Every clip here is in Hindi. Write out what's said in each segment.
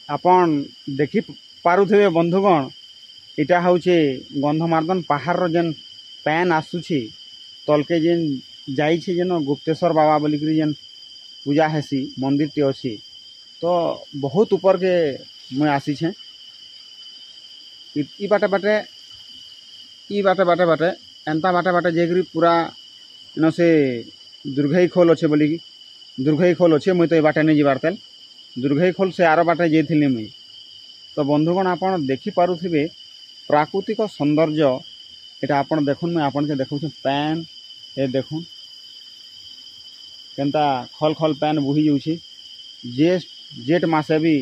आपन देखि पारुथिबे बंधुगण इटा हूँ गंधमार्दन पहाड़ जेन पैन आसूची तलके जेन जाइए जेन गुप्तेश्वर बाबा बोलिक जेन पूजा हेसी मंदिर टे अच्छी तो बहुत ऊपर के मुझे आसीछे ई बाटे बाटे एंता बाटे जेकरी पूरा इन से दुर्घई खोल अच्छे बोलिकी दुर्घई खोल अच्छे मुई तो ये बाटे नहीं जीवार तेल दुर्घई खोल से आर बाटे जाइली मुई तो बंधुगण आपन देखि पारुथिबे प्राकृतिक सौंदर्य एटा आपन देखुन मैं आपन के देखौ पैन ए देखुन केनता खल खल पैन बुही जाऊँगी जेठ मासे भी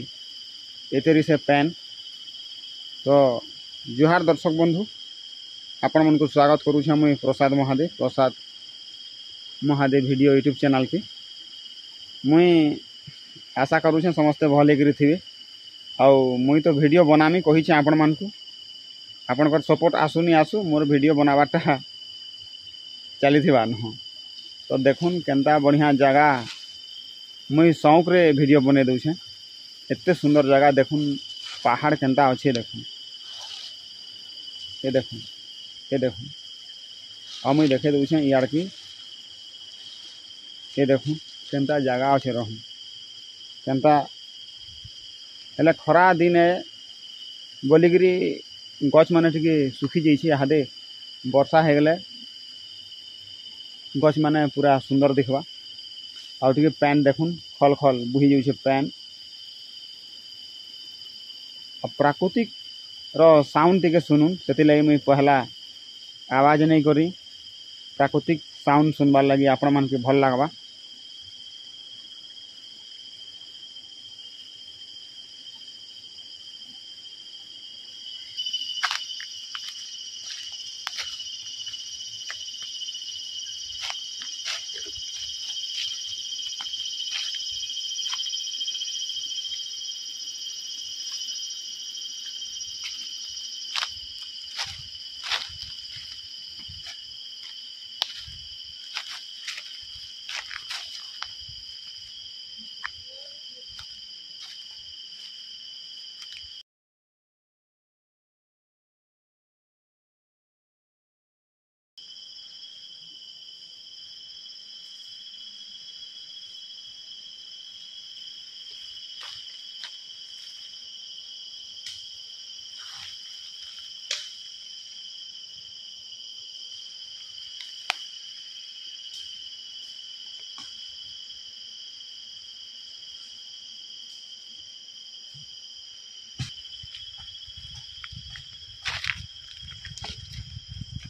एतेरी से पैन तो जुहार दर्शक बंधु आपण मन को स्वागत करुछे मुई प्रसाद महादेव वीडियो यूट्यूब चैनल की मुई आशा करुछे समस्ते भले करी थिबे आउ मुई तो वीडियो बनामी कही आपण मान को आपनकर सपोर्ट आसुनी आसु मोर वीडियो बनावाटा चली न तो देखुन केनता बढ़िया जगह मुई शौक रे वीडियो बने दूछे एते सुंदर जगह देखुन पहाड़ केनता अच्छे देखुन ये देखुन और मुई देखे दूछे यार की ये देखुन केनता जगह अच्छे रहूँ केनता हेले खरा दिन बोलिकी गच मैंने टी सुखी जाइए हादे वर्षा हो गले गच मैंने पूरा सुंदर दिखवा आउ टी पैन देखुन खल खल बुही जाऊे पैन प्राकृतिक रो साउंड टी सुनुन से लगी मुई पहला आवाज नहीं करी प्राकृतिक साउंड सुनबार लगी आपण मान के भल लगवा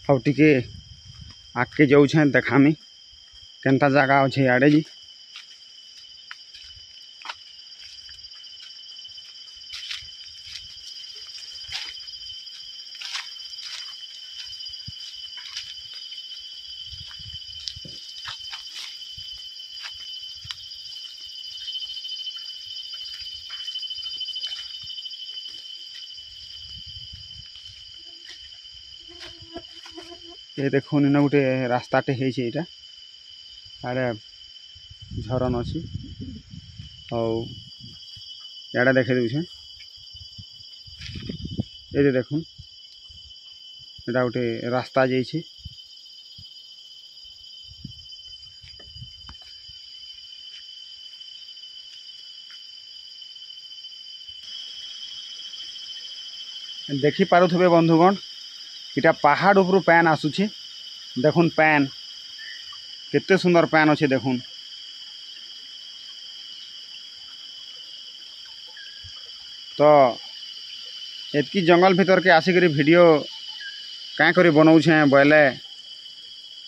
अब टिके आगे जाऊे देखामी केनता जगह अच्छे आड़े जी ये देखुन इन गोटे रास्ताटे होटा आड़े झरन अच्छी आड़े देखे दूचे ये देखुन एटा गोटे रास्ता जाइए देखी पारुथिबे बंधुगण इटा पहाड़ उपरू पैन आसुची देखुन पैन केते सुंदर पैन अच्छे देखुन तो एतकी जंगल भीतर के आसिक वीडियो क्या करी बनाऊे बोले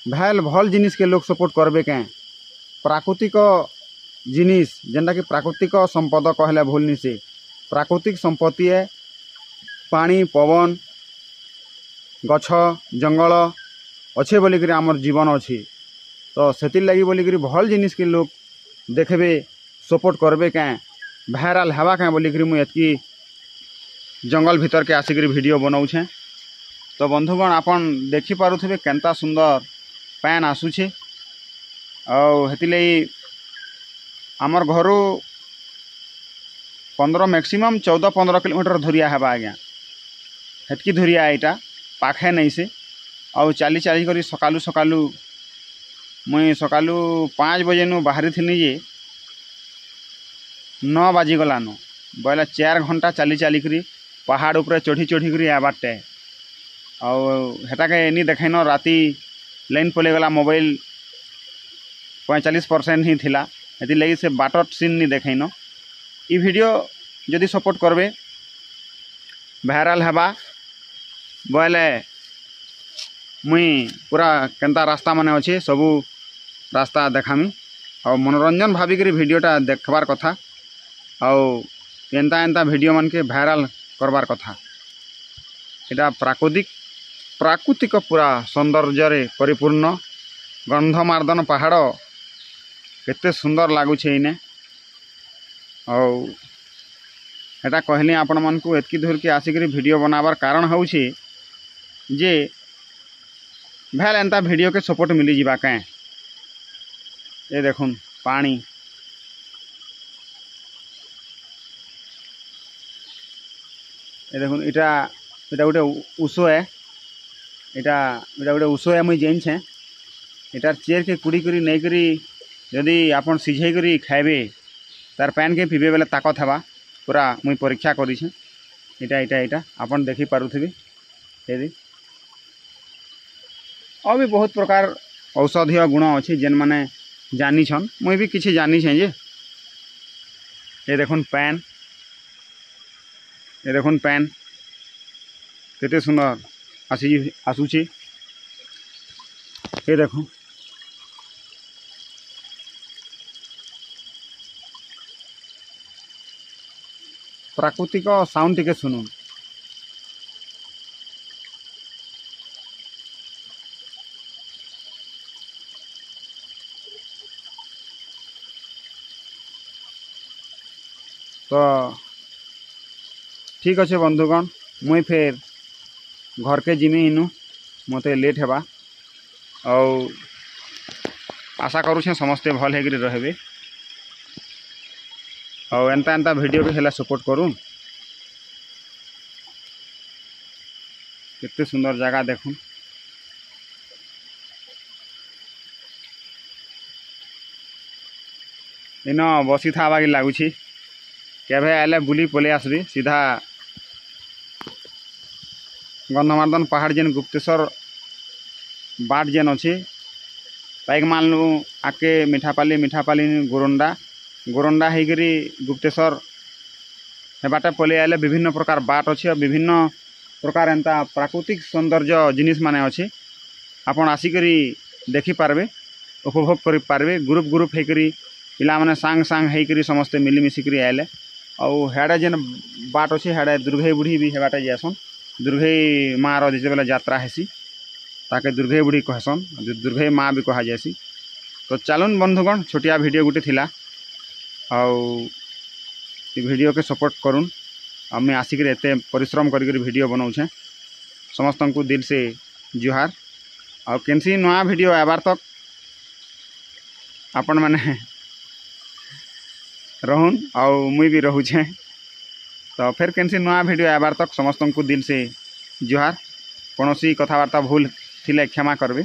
भाल भल जिनिस के लोग सपोर्ट करबे क्या प्राकृतिक जिनिस जेनटा कि प्राकृतिक संपद कहले भूल नहीं से प्राकृतिक संपत्ति है पानी पवन गछ जंगल अच्छे बोलिक आमर जीवन अच्छी तो से लगी बोलिक भल जिनिस के लोग देखबे सपोर्ट करबे क्या भाइराल हवा क्या बोलिक मुझे जंगल भीतर के आसिक वीडियो बनाऊे तो बंधुगण आपन देखी पारुथिबे केनता सुंदर पैन आसुछे और हेतिलई आमर घरू 15 मैक्सिमम 14-15 किलोमीटर धुरिया है आज्ञा हेतकी धुरिया यहाँ पाखे नहीं से आउ चली चली कर सकालू सकालू मुई सकालू 5 बजे नु बाहरी थी जे 9 बाजिगलान बोले 4 घंटा चली चली करी पहाड़ उपरे चढ़ी चढ़ी कर आबारटे आटा के नहीं देखेन राति लाइन पलैगला मोबाइल 45% ही थिला ये लगी से बाटर सीन नहीं देखेन ई वीडियो जदि सपोर्ट करबे भाइराल हवा बोले मुई पूरा केंता रास्ता माने अच्छे सबू रास्ता देखामी और मनोरंजन भाविक वीडियोटा देखबार कथा आउ एंता एंता वीडियो मन के भाइराल करबार कथा एटा प्राकृतिक पूरा सौंदर्य परिपूर्ण गंधमार्दन पहाड़ केते सुंदर लगुच इने एटा कहली आपण मन को एतकी दूर के आसिक वीडियो बनाबार कारण हूँ जे भैल एंता वीडियो के सपोर्ट मिली जीवा कहीं ये देखुन पानी ये देखुन इटा इटा गोटे उषो है इटा इटा गोटे उषो है मुई जान छे इटार चेयर के कुड़ी करी नहीं करी यदि आपन सिझे करी खाइबे तार पैन के पीबे बेले ताकत हवा पूरा मुई परीक्षा करी छे इटा इटा इटा आपन देखि पारुथिबे यदि और भी बहुत प्रकार औषधीय गुण अच्छी जेन माने जानी छन मुई भी किसी जानी छे जे ये देखुन पैन ये देखुन पैन केते सुंदर आसुची ये देखो प्राकृतिक साउंड टिके सुनु तो ठीक अच्छे बंधुगण मुई फिर घर के जिमी इनु मते लेट हेबा और आशा करूँ समस्ते भल होकर रहे और एंता एंता वीडियो भी हेला सपोर्ट करूँ कितने सुंदर जगह देखूँ इन बसी था बाकी लगुच केवे आले बुली पलि आसबी सीधा गंधमार्दन पहाड़ जेन गुप्तेश्वर बाट जेन अच्छी पाइक मानलु आके मीठापाली गोरंडा गोरंडा होकरी गुप्तेश्वर हे बाटे पलि आले विभिन्न प्रकार बाट अच्छी और विभिन्न प्रकार एंता प्राकृतिक सौंदर्य जिनिस माने अच्छी आपन आसिकरी देखि पारबे उपभोग करि पारबे ग्रुप ग्रुप होकरी पिला माने सांग सांग होकरी समस्ते मिलिमिशिकरी आले और हेडे जेन बाट अच्छी हेडे दुर्घई बुढ़ी भी हे बाटे जासन दुर्घई माँ जितेबाला यात्रा हेसी ताके दुर्घई बुढ़ी कहसन दुर्घई माँ भी कह जासी तो चलुन बंधुगण छोटिया वीडियो गुटे थिला आउ वीडियो के सपोर्ट करुन आम आसिक एते परिश्रम कर वीडियो बनाऊे समस्त को दिल से जुहार आउ केनसी नया वीडियो आबार तक आपण माने रहून आउ मुई भी रहूछे तो फिर केनसी नया वीडियो आबार तक समस्त को दिल से जुहार कौन कथबार्ता भूल थिले क्षमा करबे।